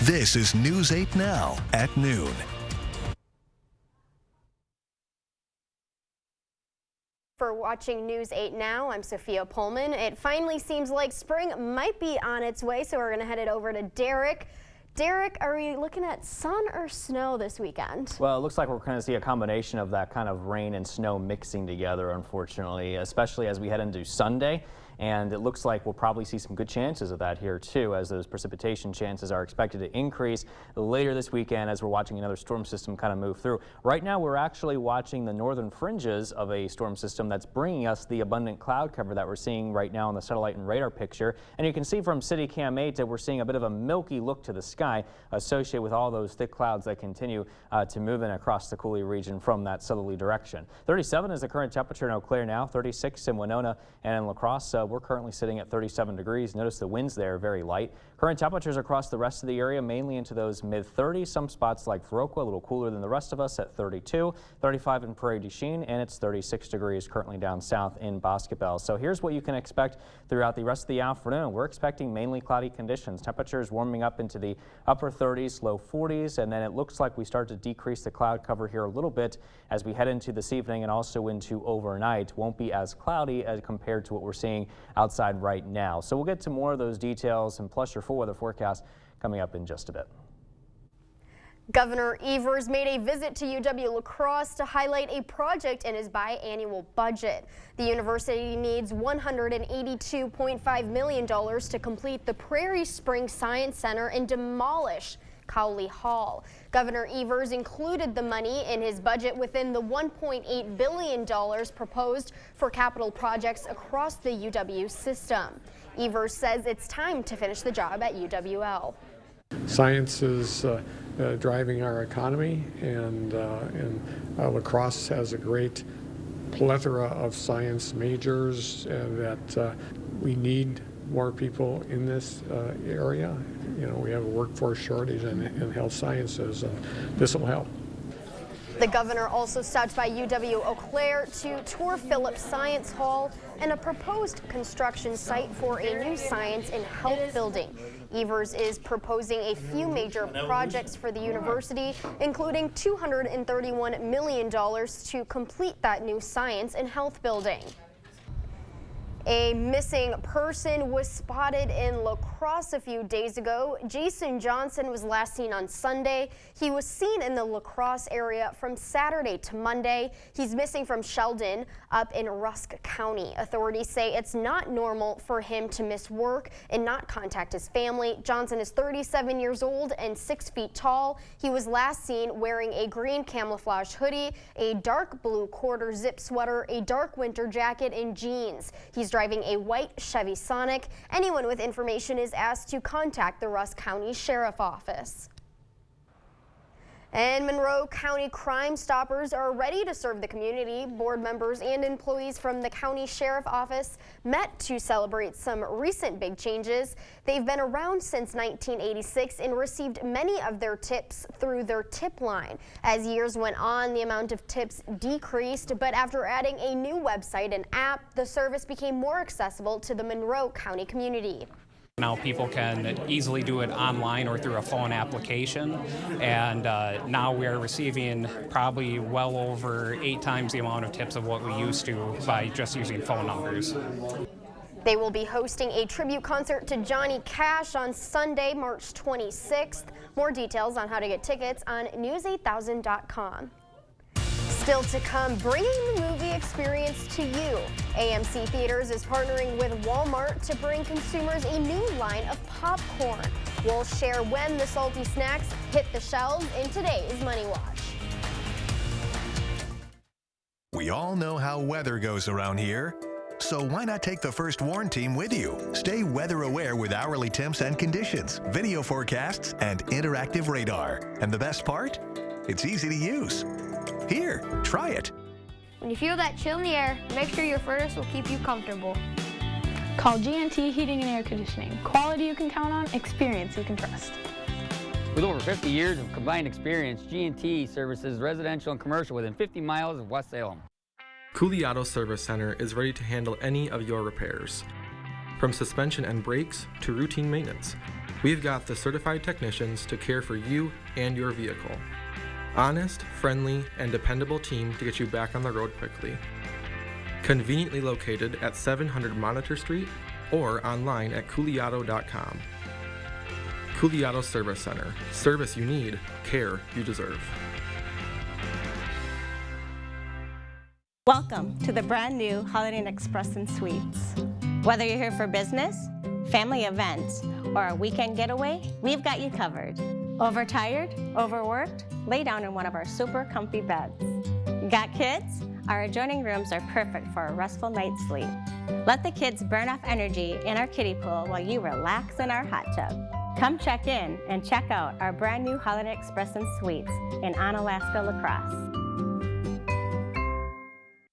This is News 8 Now at noon. For watching News 8 Now, I'm Sophia Pullman. It finally seems like spring might be on its way, so we're going to head it over to Derek. Derek, are we looking at sun or snow this weekend? Well, it looks like we're going to see a combination of that kind of rain and snow mixing together, unfortunately, especially as we head into Sunday. And it looks like we'll probably see some good chances of that here too, as those precipitation chances are expected to increase later this weekend as we're watching another storm system kind of move through. Right now we're actually watching the northern fringes of a storm system that's bringing us the abundant cloud cover that we're seeing right now on the satellite and radar picture. And you can see from City Cam 8 that we're seeing a bit of a milky look to the sky associated with all those thick clouds that continue to move in across the Coulee region from that southerly direction. 37 is the current temperature in Eau Claire now, 36 in Winona and in La Crosse. We're currently sitting at 37 degrees. Notice the winds there are very light. Current temperatures across the rest of the area mainly into those mid-30s. Some spots like Viroqua a little cooler than the rest of us at 32, 35 in Prairie du Chien, and it's 36 degrees currently down south in Boscobel. So here's what you can expect throughout the rest of the afternoon. We're expecting mainly cloudy conditions. Temperatures warming up into the upper 30s, low 40s, and then it looks like we start to decrease the cloud cover here a little bit as we head into this evening and also into overnight. Won't be as cloudy as compared to what we're seeing outside right now. So we'll get to more of those details and plus your full weather forecast coming up in just a bit. Governor Evers made a visit to UW-La Crosse to highlight a project in his biannual budget. The university needs $182.5 million to complete the Prairie Springs Science Center and demolish Cowley Hall. Governor Evers included the money in his budget within the $1.8 billion proposed for capital projects across the UW system. Evers says it's time to finish the job at UWL. Science is driving our economy, and La Crosse has a great plethora of science majors that we need more people in this area. You know, we have a workforce shortage in health sciences, and this will help. The governor also stopped by UW-Eau Claire to tour Phillips Science Hall and a proposed construction site for a new science and health building. Evers is proposing a few major projects for the university, including $231 million to complete that new science and health building. A missing person was spotted in La Crosse a few days ago. Jason Johnson was last seen on Sunday. He was seen in the La Crosse area from Saturday to Monday. He's missing from Sheldon up in Rusk County. Authorities say it's not normal for him to miss work and not contact his family. Johnson is 37 years old and 6 feet tall. He was last seen wearing a green camouflage hoodie, a dark blue quarter zip sweater, a dark winter jacket, and jeans. He's driving a white Chevy Sonic. Anyone with information is asked to contact the Rusk County Sheriff Office. And Monroe County Crime Stoppers are ready to serve the community. Board members and employees from the County Sheriff Office met to celebrate some recent big changes. They've been around since 1986 and received many of their tips through their tip line. As years went on, the amount of tips decreased, but after adding a new website and app, the service became more accessible to the Monroe County community. Now people can easily do it online or through a phone application, and now we're receiving probably well over 8 times the amount of tips of what we used to by just using phone numbers. They will be hosting a tribute concert to Johnny Cash on Sunday, March 26th. More details on how to get tickets on news8000.com. Still to come, bringing the movie experience to you. AMC Theaters is partnering with Walmart to bring consumers a new line of popcorn. We'll share when the salty snacks hit the shelves in today's Money Watch. We all know how weather goes around here. So why not take the First Warn team with you? Stay weather aware with hourly temps and conditions, video forecasts, and interactive radar. And the best part? It's easy to use. Here, try it. When you feel that chill in the air, make sure your furnace will keep you comfortable. Call G&T Heating and Air Conditioning. Quality you can count on, experience you can trust. With over 50 years of combined experience, G&T services residential and commercial within 50 miles of West Salem. Coulee Auto Service Center is ready to handle any of your repairs. From suspension and brakes to routine maintenance, we've got the certified technicians to care for you and your vehicle. Honest, friendly, and dependable team to get you back on the road quickly. Conveniently located at 700 Monitor Street or online at cooleyauto.com. Cooley Auto Service Center. Service you need, care you deserve. Welcome to the brand new Holiday Inn Express and Suites. Whether you're here for business, family events, or a weekend getaway, we've got you covered. Overtired, overworked? Lay down in one of our super comfy beds. Got kids? Our adjoining rooms are perfect for a restful night's sleep. Let the kids burn off energy in our kiddie pool while you relax in our hot tub. Come check in and check out our brand new Holiday Inn Express and Suites in Onalaska, La Crosse.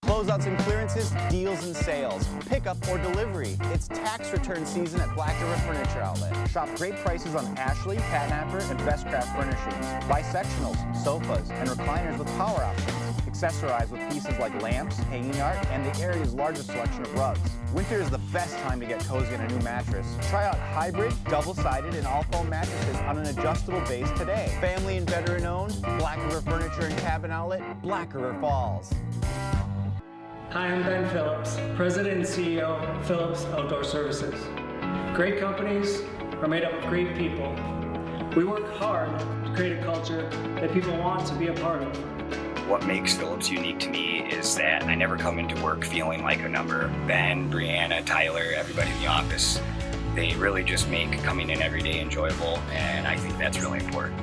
Closeouts and clearances, deals and sales, pickup or delivery. It's tax return season at Black River Furniture Outlet. Shop great prices on Ashley, Patnapper, and Best Craft Furnishings. Buy sectionals, sofas, and recliners with power options. Accessorize with pieces like lamps, hanging art, and the area's largest selection of rugs. Winter is the best time to get cozy on a new mattress. Try out hybrid, double-sided, and all-foam mattresses on an adjustable base today. Family and veteran-owned, Black River Furniture and Cabin Outlet, Black River Falls. Hi, I'm Ben Phillips, President and CEO of Phillips Outdoor Services. Great companies are made up of great people. We work hard to create a culture that people want to be a part of. What makes Phillips unique to me is that I never come into work feeling like a number. Ben, Brianna, Tyler, everybody in the office, they really just make coming in every day enjoyable, and I think that's really important.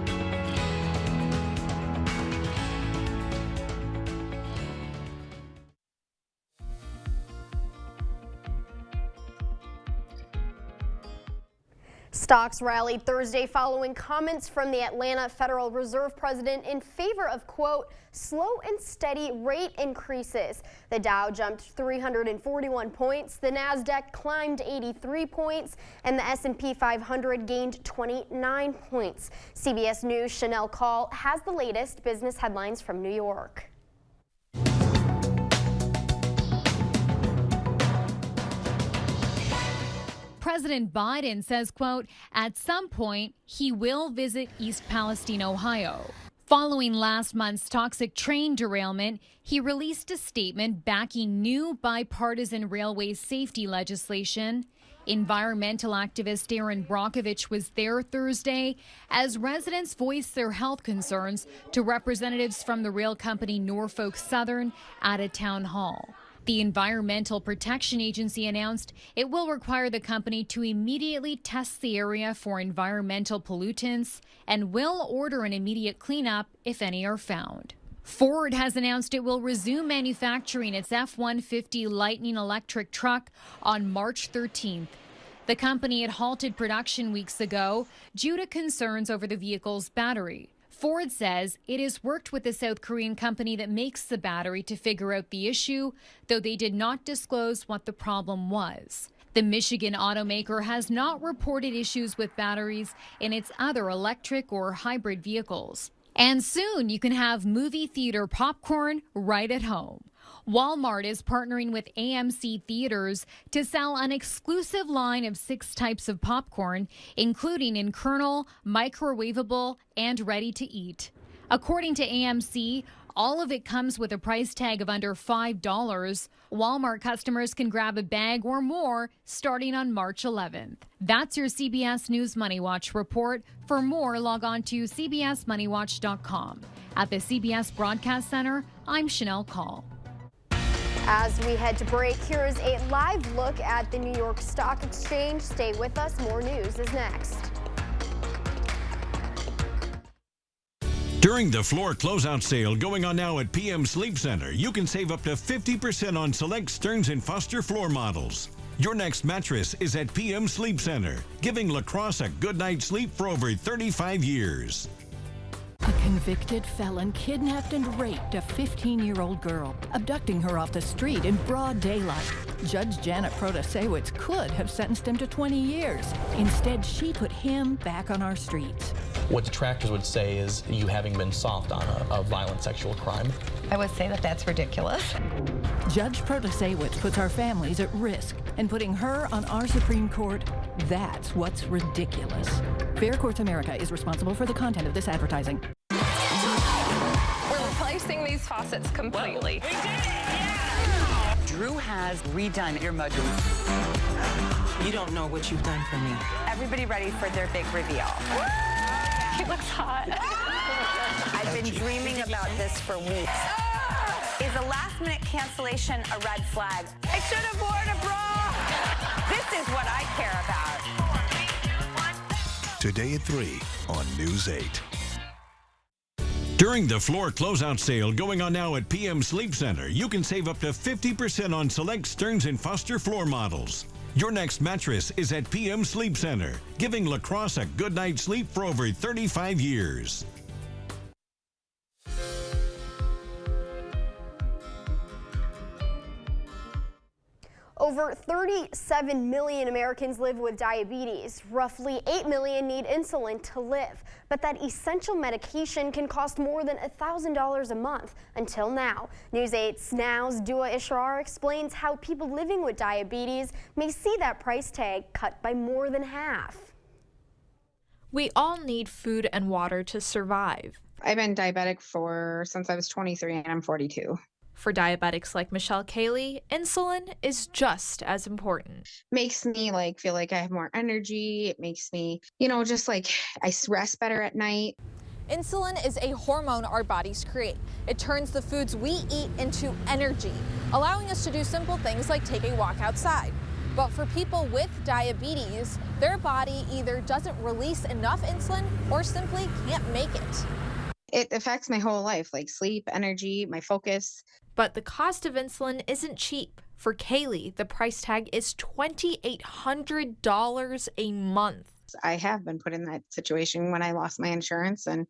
Stocks rallied Thursday following comments from the Atlanta Federal Reserve President in favor of, quote, slow and steady rate increases. The Dow jumped 341 points, the Nasdaq climbed 83 points, and the S&P 500 gained 29 points. CBS News' Chanel Call has the latest business headlines from New York. President Biden says, quote, at some point, he will visit East Palestine, Ohio. Following last month's toxic train derailment, he released a statement backing new bipartisan railway safety legislation. Environmental activist Aaron Brockovich was there Thursday as residents voiced their health concerns to representatives from the rail company Norfolk Southern at a town hall. The Environmental Protection Agency announced it will require the company to immediately test the area for environmental pollutants and will order an immediate cleanup if any are found. Ford has announced it will resume manufacturing its F-150 Lightning electric truck on March 13th. The company had halted production weeks ago due to concerns over the vehicle's battery. Ford says it has worked with the South Korean company that makes the battery to figure out the issue, though they did not disclose what the problem was. The Michigan automaker has not reported issues with batteries in its other electric or hybrid vehicles. And soon you can have movie theater popcorn right at home. Walmart is partnering with AMC Theaters to sell an exclusive line of 6 types of popcorn, including in kernel, microwavable, and ready to eat. According to AMC, all of it comes with a price tag of under $5. Walmart customers can grab a bag or more starting on March 11th. That's your CBS News Money Watch report. For more, log on to cbsmoneywatch.com. At the CBS Broadcast Center, I'm Chanel Call. As we head to break, here is a live look at the New York Stock Exchange. Stay with us. More news is next. During the floor closeout sale going on now at PM Sleep Center, you can save up to 50% on select Stearns & Foster floor models. Your next mattress is at PM Sleep Center, giving La Crosse a good night's sleep for over 35 years. A convicted felon kidnapped and raped a 15-year-old girl, abducting her off the street in broad daylight. Judge Janet Protasewicz could have sentenced him to 20 years. Instead, she put him back on our streets. What detractors would say is you having been soft on a violent sexual crime. I would say that that's ridiculous. Judge Protasewicz puts our families at risk, and putting her on our Supreme Court, that's what's ridiculous. Fair Courts America is responsible for the content of this advertising. We're replacing these faucets completely. We did it! Yeah! Drew has redone your mudroom. You don't know what you've done for me. Everybody ready for their big reveal? He looks hot. I've been dreaming about this for weeks. Is a last-minute cancellation a red flag? I should have worn a bra. This is what I care about. Today at 3 on News 8. During the floor closeout sale going on now at PM Sleep Center, you can save up to 50% on select Stearns & Foster floor models. Your next mattress is at PM Sleep Center, giving La Crosse a good night's sleep for over 35 years. Over 37 million Americans live with diabetes. Roughly 8 million need insulin to live. But that essential medication can cost more than $1,000 a month until now. News 8's Now's Dua Ishrar explains how people living with diabetes may see that price tag cut by more than half. We all need food and water to survive. I've been diabetic since I was 23 and I'm 42. For diabetics like Michelle Cayley, insulin is just as important. Makes me feel like I have more energy. It makes me, just I rest better at night. Insulin is a hormone our bodies create. It turns the foods we eat into energy, allowing us to do simple things like take a walk outside. But for people with diabetes, their body either doesn't release enough insulin or simply can't make it. It affects my whole life, like sleep, energy, my focus. But the cost of insulin isn't cheap. For Cayley, the price tag is $2,800 a month. I have been put in that situation when I lost my insurance and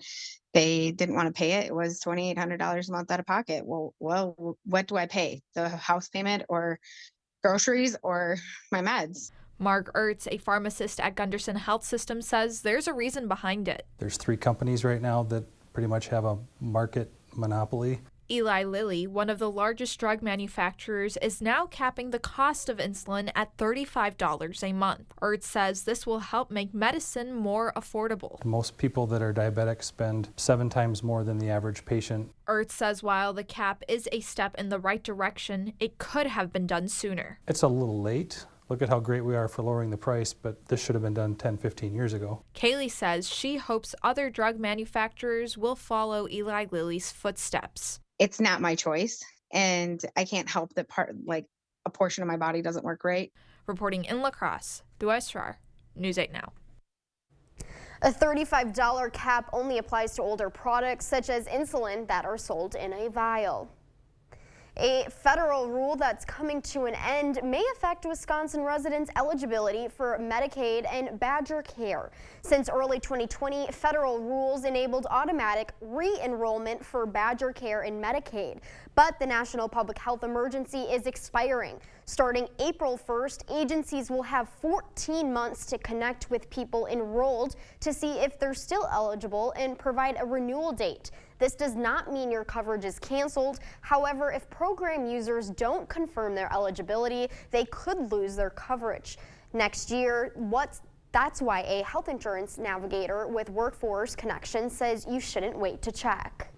they didn't want to pay it. It was $2,800 a month out of pocket. Well, what do I pay? The house payment or groceries or my meds? Marg Ertz, a pharmacist at Gunderson Health System, says there's a reason behind it. There's 3 companies right now that pretty much have a market monopoly. Eli Lilly, one of the largest drug manufacturers, is now capping the cost of insulin at $35 a month. Ertz says this will help make medicine more affordable. Most people that are diabetic spend 7 times more than the average patient. Ertz says while the cap is a step in the right direction, it could have been done sooner. It's a little late. Look at how great we are for lowering the price, but this should have been done 10, 15 years ago. Cayley says she hopes other drug manufacturers will follow Eli Lilly's footsteps. It's not my choice, and I can't help that a portion of my body doesn't work right. Reporting in La Crosse, Dua Ishrar, News 8 Now. A $35 cap only applies to older products such as insulin that are sold in a vial. A federal rule that's coming to an end may affect Wisconsin residents' eligibility for Medicaid and Badger Care. Since early 2020, federal rules enabled automatic re-enrollment for Badger Care in Medicaid. But the national public health emergency is expiring. Starting April 1st, agencies will have 14 months to connect with people enrolled to see if they're still eligible and provide a renewal date. This does not mean your coverage is canceled. However, if program users don't confirm their eligibility, they could lose their coverage. Next year, that's why a health insurance navigator with Workforce Connection says you shouldn't wait to check.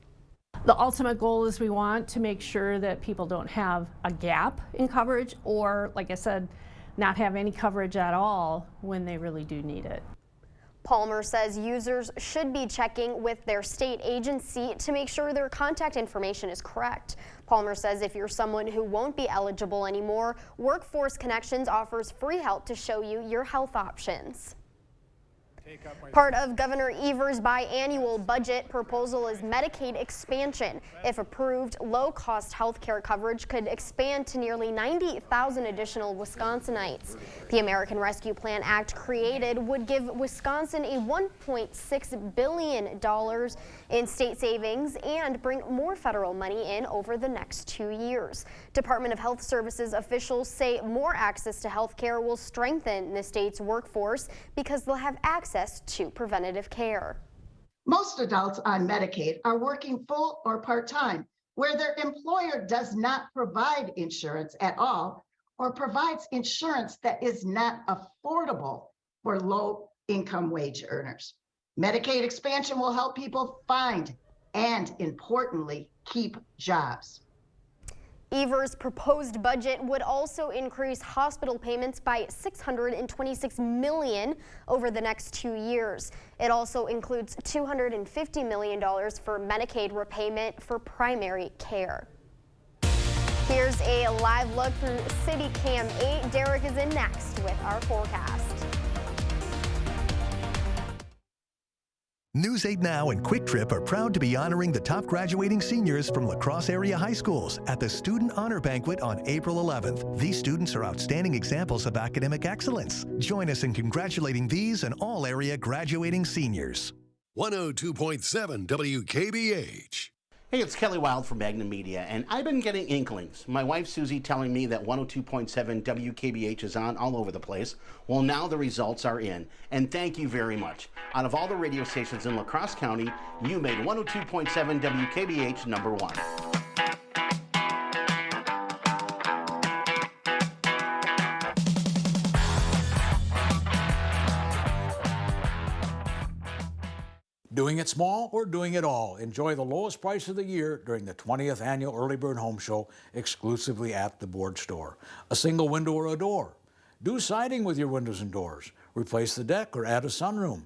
The ultimate goal is we want to make sure that people don't have a gap in coverage or, like I said, not have any coverage at all when they really do need it. Palmer says users should be checking with their state agency to make sure their contact information is correct. Palmer says if you're someone who won't be eligible anymore, Workforce Connections offers free help to show you your health options. Part of Governor Evers' biannual budget proposal is Medicaid expansion. If approved, low-cost health care coverage could expand to nearly 90,000 additional Wisconsinites. The American Rescue Plan Act created would give Wisconsin a $1.6 billion in state savings and bring more federal money in over the next 2 years. Department of Health Services officials say more access to health care will strengthen the state's workforce because they'll have access to preventative care. Most adults on Medicaid are working full or part-time, where their employer does not provide insurance at all or provides insurance that is not affordable for low-income wage earners. Medicaid expansion will help people find and, importantly, keep jobs. Evers' proposed budget would also increase hospital payments by $626 million over the next 2 years. It also includes $250 million for Medicaid repayment for primary care. Here's a live look through City Cam 8. Derek is in next with our forecast. News 8 Now and Quick Trip are proud to be honoring the top graduating seniors from La Crosse area high schools at the Student Honor Banquet on April 11th. These students are outstanding examples of academic excellence. Join us in congratulating these and all area graduating seniors. 102.7 WKBH. Hey, it's Kelly Wild from Magnum Media, and I've been getting inklings. My wife Susie telling me that 102.7 WKBH is on all over the place. Well, now the results are in, and thank you very much. Out of all the radio stations in La Crosse County, you made 102.7 WKBH number one. Doing it small or doing it all? Enjoy the lowest price of the year during the 20th Annual Early Bird Home Show exclusively at the Board Store. A single window or a door. Do siding with your windows and doors. Replace the deck or add a sunroom.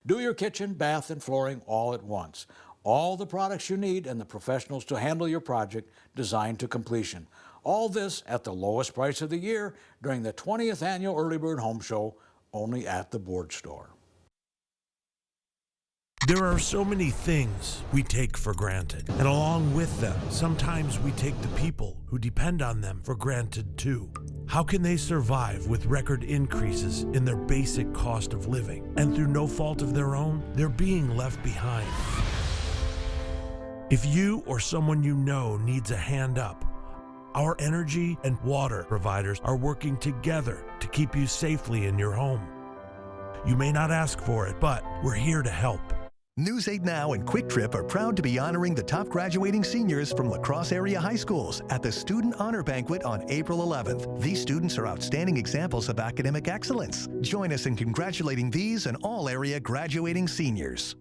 Do your kitchen, bath, and flooring all at once. All the products you need and the professionals to handle your project designed to completion. All this at the lowest price of the year during the 20th Annual Early Bird Home Show only at the Board Store. There are so many things we take for granted, and along with them, sometimes we take the people who depend on them for granted too. How can they survive with record increases in their basic cost of living, and through no fault of their own, they're being left behind? If you or someone you know needs a hand up, our energy and water providers are working together to keep you safely in your home. You may not ask for it, but we're here to help. News 8 Now and Quick Trip are proud to be honoring the top graduating seniors from La Crosse area high schools at the Student Honor Banquet on April 11th. These students are outstanding examples of academic excellence. Join us in congratulating these and all area graduating seniors.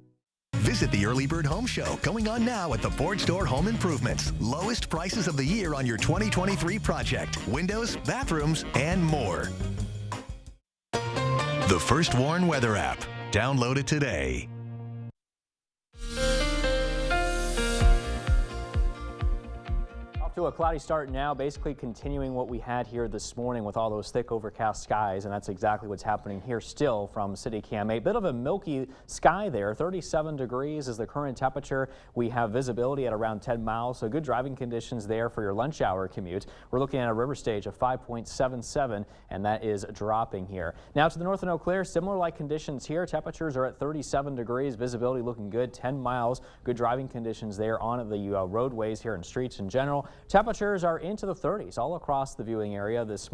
Visit the Early Bird Home Show going on now at the Board Store Home Improvements. Lowest prices of the year on your 2023 project. Windows, bathrooms, and more. The First Warn Weather app. Download it today. To a cloudy start now, basically continuing what we had here this morning with all those thick overcast skies, and that's exactly what's happening here still from City Cam 8. Bit of a milky sky there. 37 degrees is the current temperature. We have visibility at around 10 miles, so good driving conditions there for your lunch hour commute. We're looking at a river stage of 5.77, and that is dropping here. Now to the north of Eau Claire, similar like conditions here. Temperatures are at 37 degrees, visibility looking good, 10 miles. Good driving conditions there on the roadways here and streets in general. Temperatures are into the 30s all across the viewing area this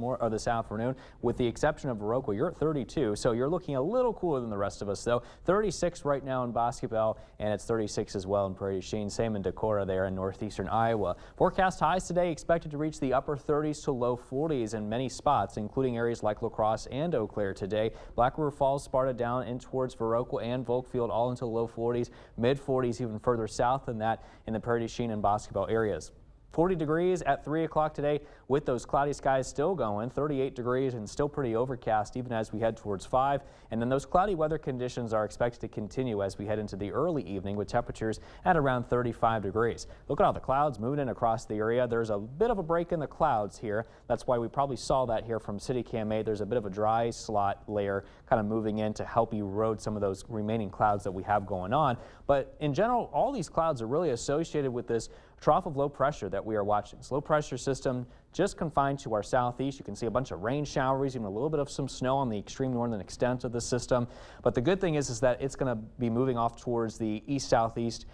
afternoon, with the exception of Viroqua. You're at 32, so you're looking a little cooler than the rest of us, though. 36 right now in Boscobel, and it's 36 as well in Prairie du Chien. Same in Decorah there in northeastern Iowa. Forecast highs today expected to reach the upper 30s to low 40s in many spots, including areas like La Crosse and Eau Claire today. Black River Falls, Sparta down in towards Viroqua and Volkfield, all into the low 40s, mid 40s even further south than that in the Prairie du Chien and Boscobel areas. 40 degrees at 3 o'clock today with those cloudy skies still going, 38 degrees and still pretty overcast even as we head towards 5. And then those cloudy weather conditions are expected to continue as we head into the early evening with temperatures at around 35 degrees. Look at all the clouds moving in across the area. There's a bit of a break in the clouds here. That's why we probably saw that here from City Cam 8. There's a bit of a dry slot layer kind of moving in to help erode some of those remaining clouds that we have going on. But in general, all these clouds are really associated with this trough of low pressure that we are watching. This low pressure system just confined to our southeast. You can see a bunch of rain showers, even a little bit of some snow on the extreme northern extent of the system. But the good thing is that it's going to be moving off towards the east-southeast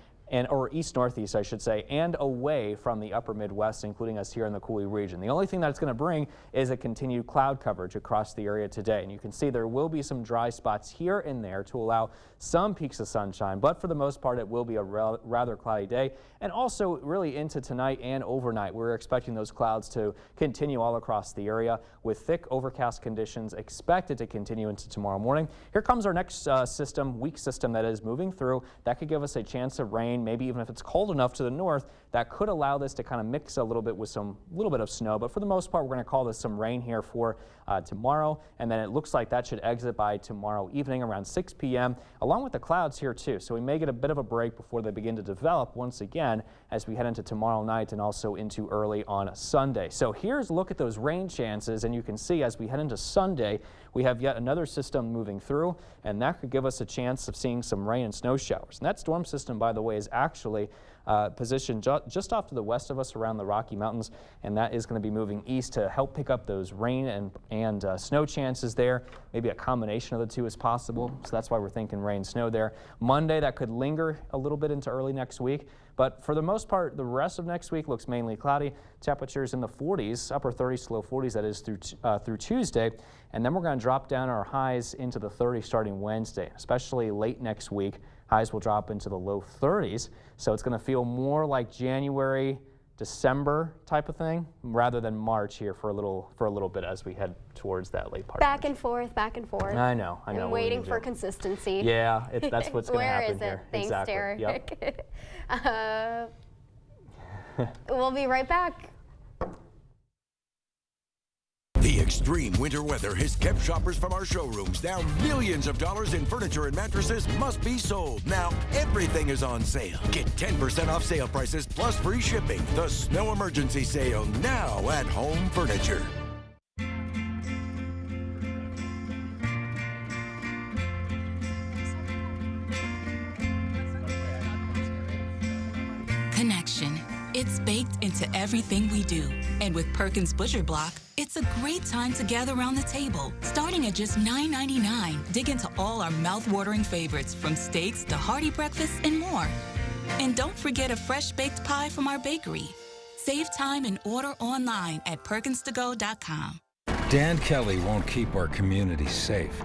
or east-northeast, I should say, and away from the upper Midwest, including us here in the Coulee region. The only thing that it's going to bring is a continued cloud coverage across the area today. And you can see there will be some dry spots here and there to allow some peaks of sunshine, but for the most part, it will be a rather cloudy day. And also really into tonight and overnight, we're expecting those clouds to continue all across the area with thick overcast conditions expected to continue into tomorrow morning. Here comes our next weak system that is moving through. That could give us a chance of rain. Maybe even if it's cold enough to the north, that could allow this to kind of mix a little bit with little bit of snow. But for the most part, we're going to call this some rain here for tomorrow. And then it looks like that should exit by tomorrow evening around 6 p.m. along with the clouds here too. So we may get a bit of a break before they begin to develop once again as we head into tomorrow night and also into early on Sunday. So here's a look at those rain chances. And you can see as we head into Sunday, we have yet another system moving through, and that could give us a chance of seeing some rain and snow showers. And that storm system, by the way, is actually positioned just off to the west of us around the Rocky Mountains, and that is going to be moving east to help pick up those rain and snow chances there. Maybe a combination of the two is possible, so that's why we're thinking rain, snow there. Monday, that could linger a little bit into early next week, but for the most part, the rest of next week looks mainly cloudy. Temperatures in the 40s, upper 30s to low 40s, that is through Tuesday, and then we're going to drop down our highs into the 30s starting Wednesday, especially late next week. Highs will drop into the low 30s, so it's going to feel more like January, December type of thing rather than March here for a little bit as we head towards that late part. Back and forth, back and forth. I know. I'm waiting for consistency. Yeah, that's what's going to happen here. Where is it? Thanks, exactly. Derek. Yep. We'll be right back. The extreme winter weather has kept shoppers from our showrooms. Now millions of dollars in furniture and mattresses must be sold. Now everything is on sale. Get 10% off sale prices plus free shipping. The snow emergency sale now at Home Furniture. Connection. It's baked into everything we do. And with Perkins Butcher Block, it's a great time to gather around the table. Starting at just $9.99, dig into all our mouth-watering favorites, from steaks to hearty breakfasts and more. And don't forget a fresh baked pie from our bakery. Save time and order online at perkinstogo.com. Dan Kelly won't keep our community safe.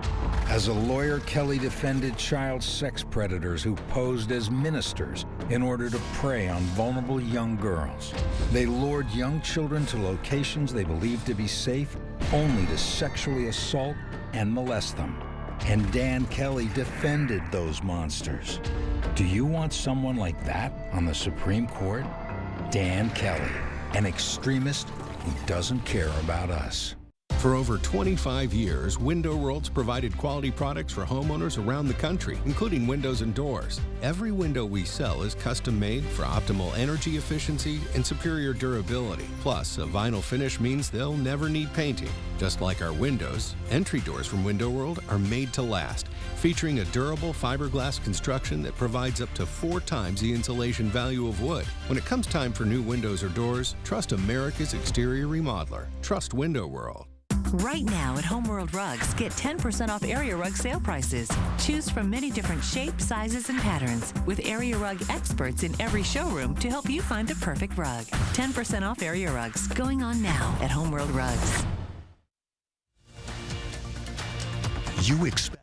As a lawyer, Kelly defended child sex predators who posed as ministers in order to prey on vulnerable young girls. They lured young children to locations they believed to be safe, only to sexually assault and molest them. And Dan Kelly defended those monsters. Do you want someone like that on the Supreme Court? Dan Kelly, an extremist who doesn't care about us. For over 25 years, Window World's provided quality products for homeowners around the country, including windows and doors. Every window we sell is custom made for optimal energy efficiency and superior durability. Plus, a vinyl finish means they'll never need painting. Just like our windows, entry doors from Window World are made to last, featuring a durable fiberglass construction that provides up to 4 times the insulation value of wood. When it comes time for new windows or doors, trust America's exterior remodeler. Trust Window World. Right now at Home World Rugs, get 10% off Area Rug sale prices. Choose from many different shapes, sizes, and patterns, with Area Rug experts in every showroom to help you find the perfect rug. 10% off Area Rugs, going on now at Home World Rugs. You expect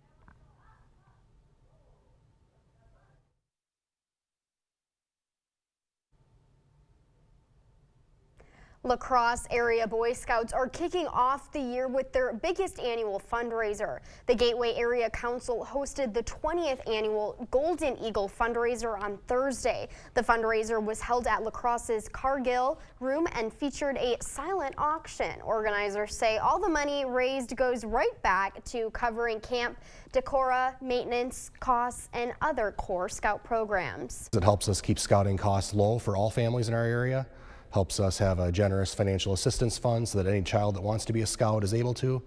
La Crosse area Boy Scouts are kicking off the year with their biggest annual fundraiser. The Gateway Area Council hosted the 20th annual Golden Eagle fundraiser on Thursday. The fundraiser was held at La Crosse's Cargill Room and featured a silent auction. Organizers say all the money raised goes right back to covering camp, decor, maintenance costs, and other core Scout programs. It helps us keep scouting costs low for all families in our area. Helps us have a generous financial assistance fund so that any child that wants to be a scout is able to.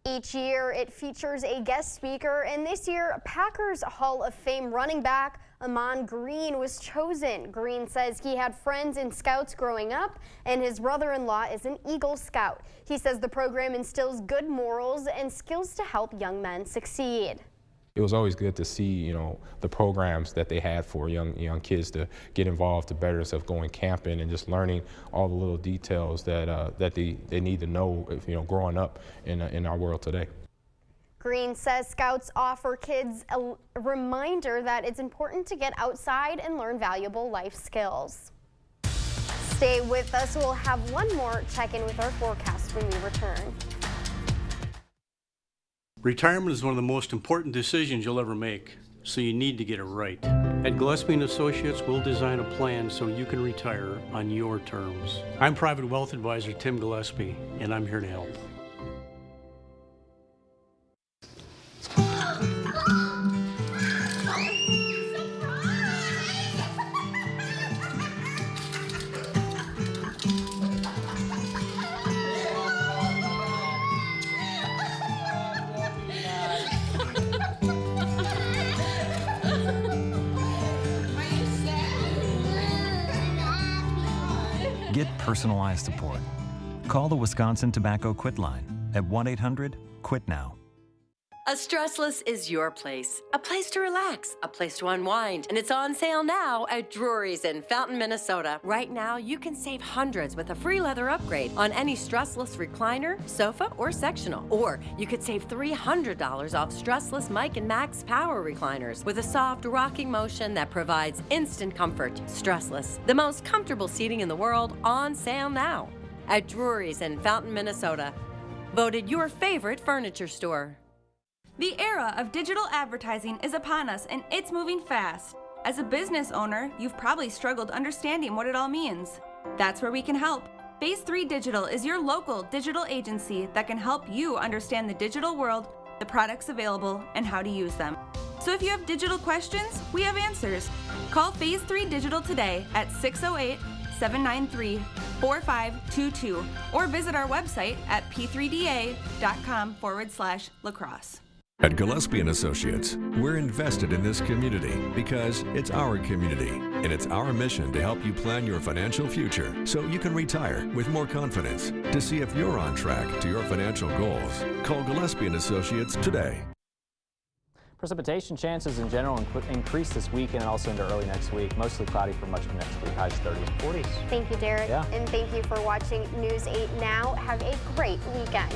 Each year it features a guest speaker, and this year Packers Hall of Fame running back Ahman Green was chosen. Green says he had friends in Scouts growing up, and his brother-in-law is an Eagle Scout. He says the program instills good morals and skills to help young men succeed. It was always good to see, the programs that they had for young kids to get involved, to better themselves, going camping and just learning all the little details that they need to know, growing up in our world today. Green says Scouts offer kids a reminder that it's important to get outside and learn valuable life skills. Stay with us. We'll have one more check-in with our forecast when we return. Retirement is one of the most important decisions you'll ever make, so you need to get it right. At Gillespie & Associates, we'll design a plan so you can retire on your terms. I'm Private Wealth Advisor Tim Gillespie, and I'm here to help. Get personalized support. Call the Wisconsin Tobacco Quit line at 1-800-QUIT-NOW. A Stressless is your place. A place to relax, a place to unwind. And it's on sale now at Drury's in Fountain, Minnesota. Right now, you can save hundreds with a free leather upgrade on any Stressless recliner, sofa, or sectional. Or you could save $300 off Stressless Mike and Max Power recliners with a soft rocking motion that provides instant comfort. Stressless, the most comfortable seating in the world, on sale now at Drury's in Fountain, Minnesota. Voted your favorite furniture store. The era of digital advertising is upon us, and it's moving fast. As a business owner, you've probably struggled understanding what it all means. That's where we can help. Phase 3 Digital is your local digital agency that can help you understand the digital world, the products available, and how to use them. So if you have digital questions, we have answers. Call Phase 3 Digital today at 608-793-4522 or visit our website at p3da.com/lacrosse. At Gillespie & Associates, we're invested in this community because it's our community, and it's our mission to help you plan your financial future so you can retire with more confidence. To see if you're on track to your financial goals, call Gillespie & Associates today. Precipitation chances in general increase this weekend and also into early next week. Mostly cloudy for much of next week, highs 30s and 40s. Thank you, Derek. Yeah. And thank you for watching News 8 Now. Have a great weekend.